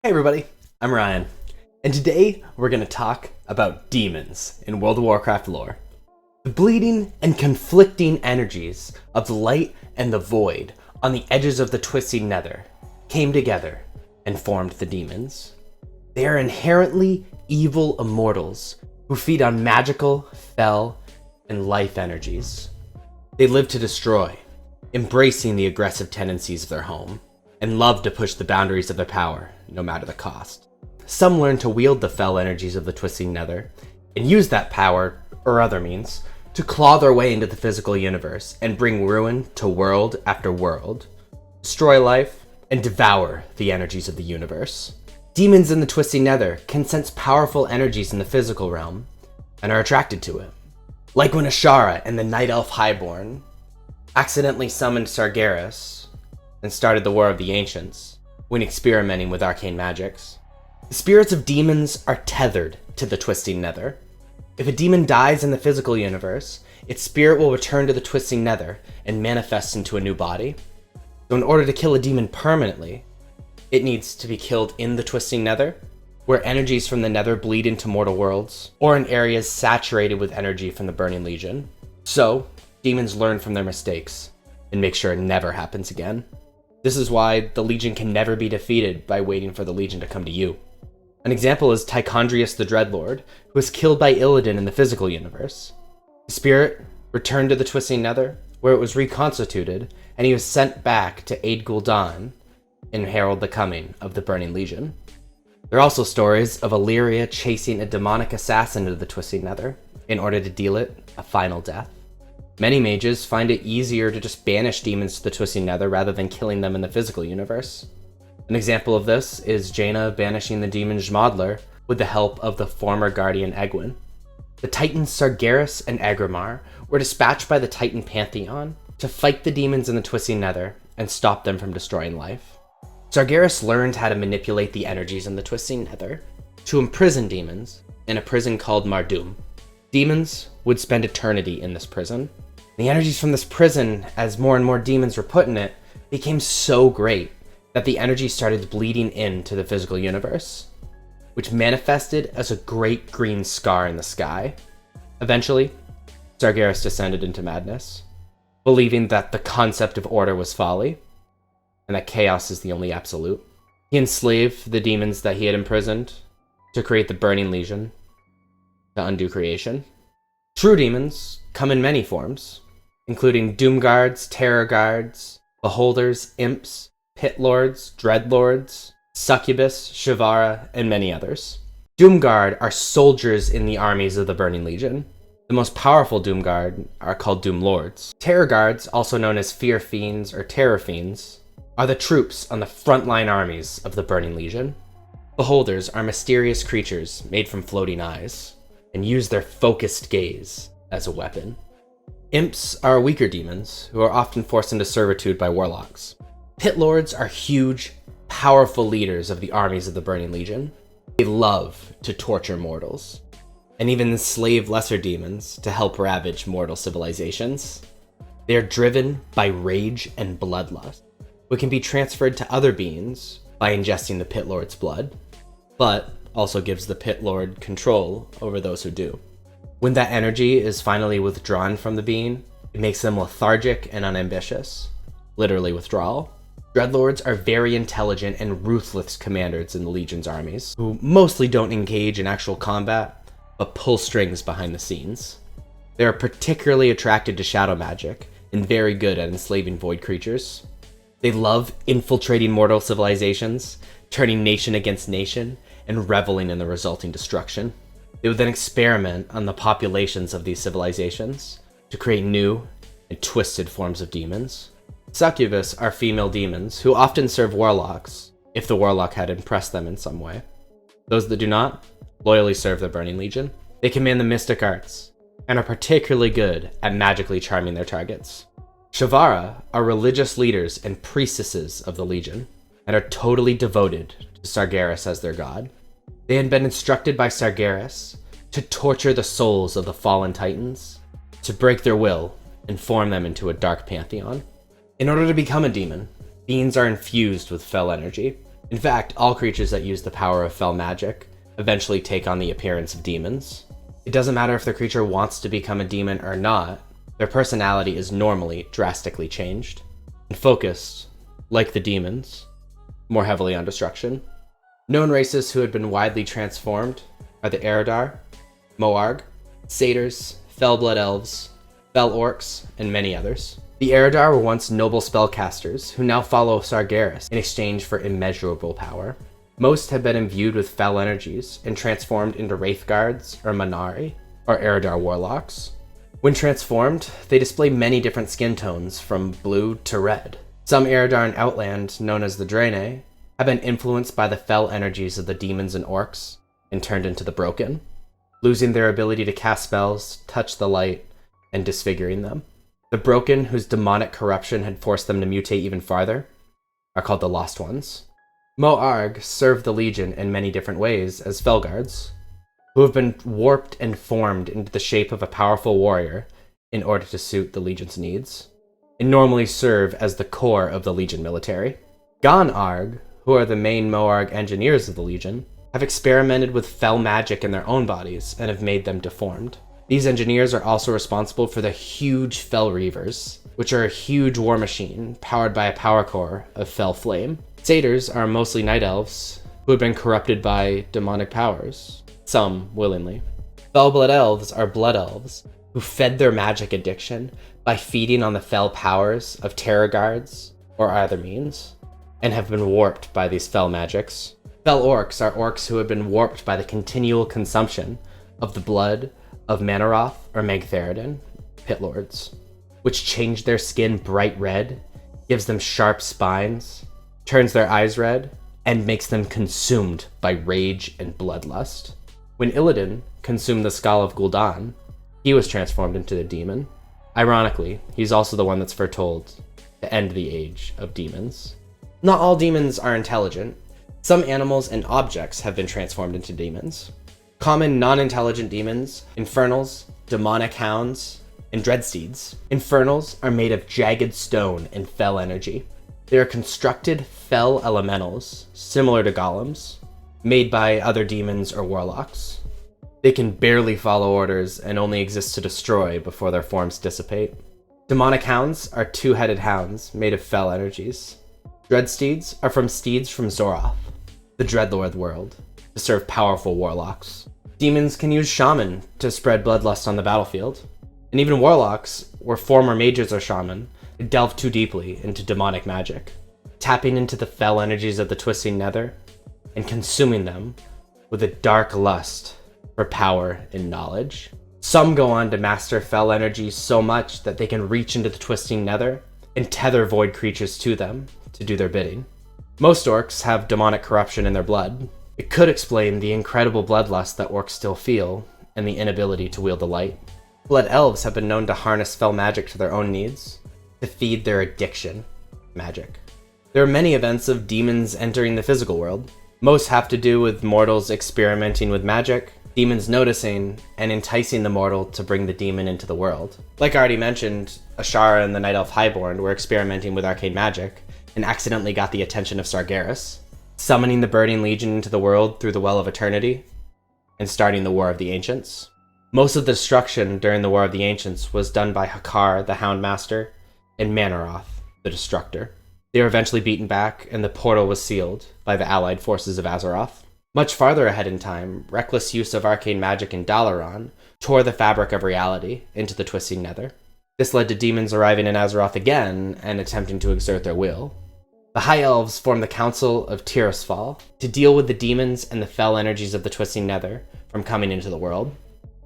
Hey everybody, I'm Ryan, and today we're going to talk about demons in World of Warcraft lore. The bleeding and conflicting energies of the light and the void on the edges of the twisting nether came together and formed the demons. They are inherently evil immortals who feed on magical, fel, and life energies. They live to destroy, embracing the aggressive tendencies of their home, and love to push the boundaries of their power, no matter the cost. Some learn to wield the fel energies of the twisting nether, and use that power, or other means, to claw their way into the physical universe and bring ruin to world after world, destroy life, and devour the energies of the universe. Demons in the twisting nether can sense powerful energies in the physical realm, and are attracted to it. Like when Azshara and the Night Elf Highborne accidentally summoned Sargeras, and started the War of the Ancients, when experimenting with arcane magics. The spirits of demons are tethered to the twisting nether. If a demon dies in the physical universe, its spirit will return to the twisting nether and manifest into a new body. So in order to kill a demon permanently, it needs to be killed in the twisting nether, where energies from the nether bleed into mortal worlds, or in areas saturated with energy from the Burning Legion. So, demons learn from their mistakes, and make sure it never happens again. This is why the Legion can never be defeated by waiting for the Legion to come to you. An example is Tichondruis the Dreadlord, who was killed by Illidan in the physical universe. His spirit returned to the Twisting Nether, where it was reconstituted, and he was sent back to aid Gul'dan and herald the coming of the Burning Legion. There are also stories of Alleria chasing a demonic assassin into the Twisting Nether in order to deal it a final death. Many mages find it easier to just banish demons to the Twisting Nether rather than killing them in the physical universe. An example of this is Jaina banishing the demon Zmodlor with the help of the former guardian Aegwynn. The titans Sargeras and Aggramar were dispatched by the Titan Pantheon to fight the demons in the Twisting Nether and stop them from destroying life. Sargeras learned how to manipulate the energies in the Twisting Nether to imprison demons in a prison called Mardum. Demons would spend eternity in this prison. The energies from this prison, as more and more demons were put in it, became so great that the energy started bleeding into the physical universe, which manifested as a great green scar in the sky. Eventually, Sargeras descended into madness, believing that the concept of order was folly, and that chaos is the only absolute. He enslaved the demons that he had imprisoned to create the Burning Legion, to undo creation. True demons come in many forms, including Doomguards, Terrorguards, Beholders, Imps, Pitlords, Dreadlords, Succubus, Shavarra, and many others. Doomguard are soldiers in the armies of the Burning Legion. The most powerful Doomguard are called Doomlords. Terrorguards, also known as Fear Fiends or Terror Fiends, are the troops on the frontline armies of the Burning Legion. Beholders are mysterious creatures made from floating eyes, and use their focused gaze as a weapon. Imps are weaker demons who are often forced into servitude by Warlocks. Pitlords are huge, powerful leaders of the armies of the Burning Legion. They love to torture mortals, and even enslave lesser demons to help ravage mortal civilizations. They are driven by rage and bloodlust, which can be transferred to other beings by ingesting the Pitlord's blood, but also gives the Pitlord control over those who do. When that energy is finally withdrawn from the being, it makes them lethargic and unambitious, literally withdrawal. Dreadlords are very intelligent and ruthless commanders in the Legion's armies, who mostly don't engage in actual combat, but pull strings behind the scenes. They are particularly attracted to shadow magic, and very good at enslaving void creatures. They love infiltrating mortal civilizations, turning nation against nation, and reveling in the resulting destruction. They would then experiment on the populations of these civilizations to create new and twisted forms of demons. Succubus are female demons who often serve Warlocks, if the Warlock had impressed them in some way. Those that do not, loyally serve the Burning Legion. They command the mystic arts, and are particularly good at magically charming their targets. Shavarra are religious leaders and priestesses of the Legion, and are totally devoted to Sargeras as their god. They had been instructed by Sargeras to torture the souls of the fallen titans, to break their will and form them into a dark pantheon. In order to become a demon, beings are infused with fel energy. In fact, all creatures that use the power of Fel Magic eventually take on the appearance of demons. It doesn't matter if the creature wants to become a demon or not, their personality is normally drastically changed and focused, like the demons, more heavily on destruction. Known races who had been widely transformed are the Eredar, Moarg, Satyrs, Felblood Elves, Fel Orcs, and many others. The Eredar were once noble spellcasters who now follow Sargeras in exchange for immeasurable power. Most have been imbued with fel energies and transformed into Wraithguards or Man'ari, or Eredar Warlocks. When transformed, they display many different skin tones from blue to red. Some Eredar in Outland, known as the Draenei, have been influenced by the fel energies of the demons and orcs and turned into the Broken, losing their ability to cast spells, touch the light, and disfiguring them. The Broken, whose demonic corruption had forced them to mutate even farther, are called the Lost Ones. Moarg serve the Legion in many different ways as Felguards, who have been warped and formed into the shape of a powerful warrior in order to suit the Legion's needs, and normally serve as the core of the Legion military. Gan'arg, who are the main Moarg engineers of the Legion, have experimented with Fel Magic in their own bodies and have made them deformed. These engineers are also responsible for the huge Fel Reavers, which are a huge war machine powered by a power core of Fel Flame. Satyrs are mostly night elves who have been corrupted by demonic powers, some willingly. Felblood Elves are blood elves who fed their magic addiction by feeding on the fel powers of Terrorguards or other means, and have been warped by these fel magics. Fel Orcs are orcs who have been warped by the continual consumption of the blood of Mannoroth or Magtheridon, pit lords, which change their skin bright red, gives them sharp spines, turns their eyes red, and makes them consumed by rage and bloodlust. When Illidan consumed the skull of Gul'dan, he was transformed into a demon. Ironically, he's also the one that's foretold to end the age of demons. Not all demons are intelligent. Some animals and objects have been transformed into demons. Common non-intelligent demons, infernals, demonic hounds, and dreadsteeds. Infernals are made of jagged stone and fel energy. They are constructed fel elementals, similar to golems, made by other demons or warlocks. They can barely follow orders and only exist to destroy before their forms dissipate. Demonic hounds are two-headed hounds made of fel energies. Dreadsteeds are from steeds from Zoroth, the Dreadlord world, to serve powerful warlocks. Demons can use shaman to spread bloodlust on the battlefield. And even warlocks, or former mages or shaman, delve too deeply into demonic magic, tapping into the fel energies of the twisting nether and consuming them with a dark lust for power and knowledge. Some go on to master fel energies so much that they can reach into the twisting nether and tether void creatures to them to do their bidding. Most orcs have demonic corruption in their blood. It could explain the incredible bloodlust that orcs still feel and the inability to wield the light. Blood elves have been known to harness fel magic to their own needs, to feed their addiction, magic. There are many events of demons entering the physical world. Most have to do with mortals experimenting with magic, demons noticing, and enticing the mortal to bring the demon into the world. Like I already mentioned, Azshara and the Night Elf Highborne were experimenting with arcane magic, and accidentally got the attention of Sargeras, summoning the Burning Legion into the world through the Well of Eternity, and starting the War of the Ancients. Most of the destruction during the War of the Ancients was done by Hakkar the Houndmaster and Mannoroth the Destructor. They were eventually beaten back, and the portal was sealed by the allied forces of Azeroth. Much farther ahead in time, reckless use of arcane magic in Dalaran tore the fabric of reality into the twisting nether. This led to demons arriving in Azeroth again and attempting to exert their will. The High Elves formed the Council of Tirisfal to deal with the demons and the fel energies of the twisting nether from coming into the world.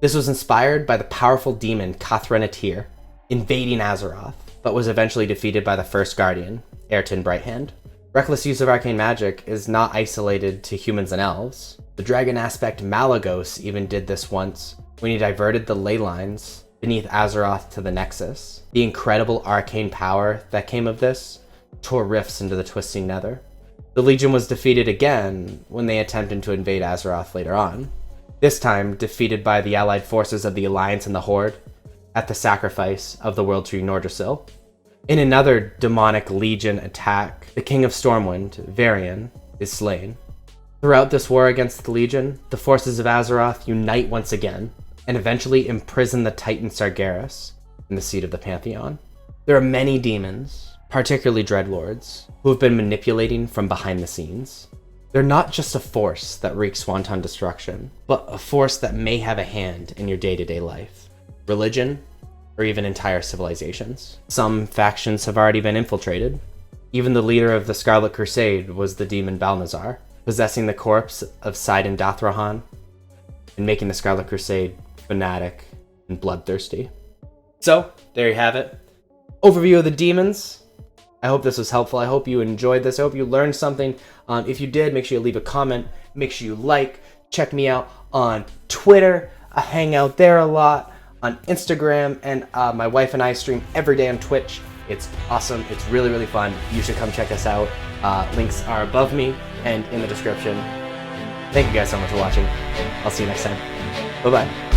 This was inspired by the powerful demon Kathra'natir invading Azeroth, but was eventually defeated by the first guardian, Aertin Brighthand. Reckless use of arcane magic is not isolated to humans and elves. The dragon aspect Malagos even did this once when he diverted the ley lines beneath Azeroth to the Nexus. The incredible arcane power that came of this tore rifts into the twisting nether. The Legion was defeated again when they attempted to invade Azeroth later on, this time defeated by the allied forces of the Alliance and the Horde at the sacrifice of the World Tree Nordrassil. In another demonic Legion attack, the King of Stormwind, Varian, is slain. Throughout this war against the Legion, the forces of Azeroth unite once again, and eventually imprison the Titan Sargeras in the seat of the Pantheon. There are many demons, particularly Dreadlords, who have been manipulating from behind the scenes. They're not just a force that wreaks wanton destruction, but a force that may have a hand in your day-to-day life, religion, or even entire civilizations. Some factions have already been infiltrated. Even the leader of the Scarlet Crusade was the demon Balnazar, possessing the corpse of Saiden Dathrohan and making the Scarlet Crusade fanatic and bloodthirsty. So, there you have it. Overview of the demons. I hope this was helpful. I hope you enjoyed this. I hope you learned something. If you did, make sure you leave a comment. Make sure you like. Check me out on Twitter. I hang out there a lot. On Instagram, and my wife and I stream every day on Twitch. It's awesome. It's really, really fun. You should come check us out. Links are above me and in the description. Thank you guys so much for watching. I'll see you next time. Bye-bye.